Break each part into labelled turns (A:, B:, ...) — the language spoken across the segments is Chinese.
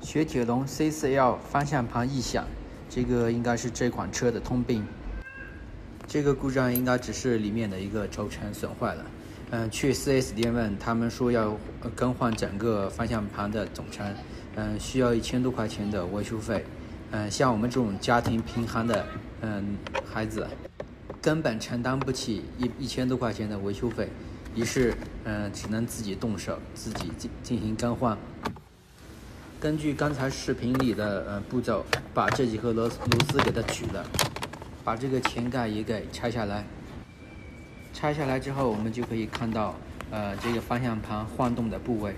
A: 雪铁龙 C4L 方向盘异响，这个应该是这款车的通病。这个故障应该只是里面的一个轴承损坏了。去 4S 店问，他们说要更换整个方向盘的总成，需要1000多块钱的维修费。像我们这种家庭贫寒的孩子，根本承担不起1000多块钱的维修费，于是只能自己动手，自己进行更换。根据刚才视频里的步骤，把这几颗螺丝给它取了，把这个前盖也给拆下来。拆下来之后，我们就可以看到这个方向盘晃动的部位。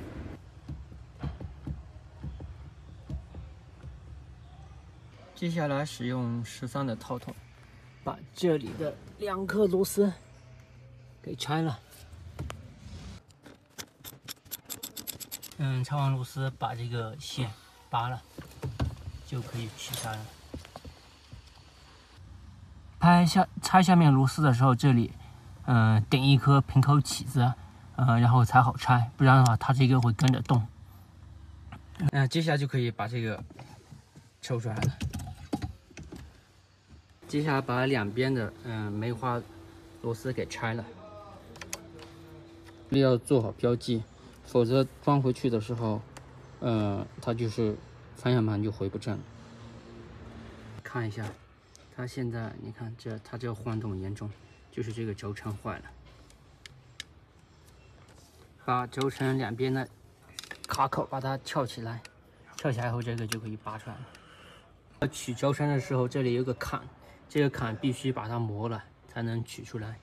A: 接下来使用13的套筒，把这里的2颗螺丝给拆了。拆完螺丝，把这个线拔了，就可以取下来。拆下面螺丝的时候，这里顶一颗平头起子，然后才好拆，不然的话它这个会跟着动。接下来就可以把这个抽出来了。接下来把两边的梅花螺丝给拆了，要做好标记，否则装回去的时候，它就是方向盘就回不正。看一下，它现在你看它这晃动严重，就是这个轴承坏了。把轴承两边的卡口把它撬起来，撬起来后这个就可以拔出来了。取轴承的时候，这里有个坎，这个坎必须把它磨了才能取出来。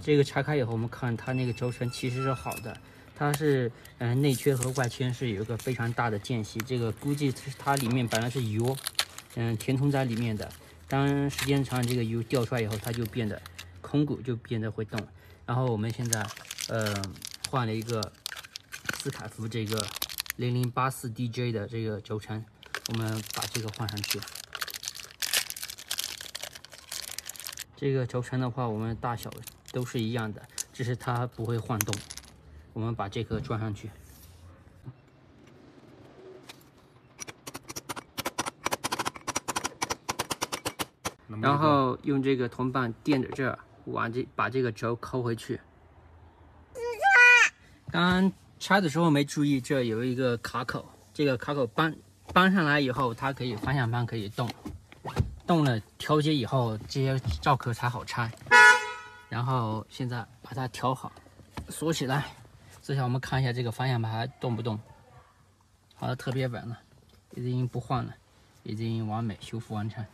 A: 这个拆开以后，我们看它那个轴承其实是好的，它是内圈和外圈是有一个非常大的间隙，这个估计它里面本来是油，填充在里面的。当时间长，这个油掉出来以后，它就变得空鼓就变得会动。然后我们现在换了一个斯凯夫这个0084DJ 的这个轴承，我们把这个换上去。这个轴承的话，我们大小都是一样的，只是它不会晃动。我们把这颗装上去。然后用这个铜棒垫着这儿，把这个轴抠回去。刚刚拆的时候没注意，这有一个卡口，这个卡口搬上来以后，它可以方向盘可以动，动了调节以后，这些罩壳才好拆。然后现在把它调好，锁起来。接下来我们看一下这个方向盘还动不动。好的，特别稳了，已经不晃了，已经完美修复完成。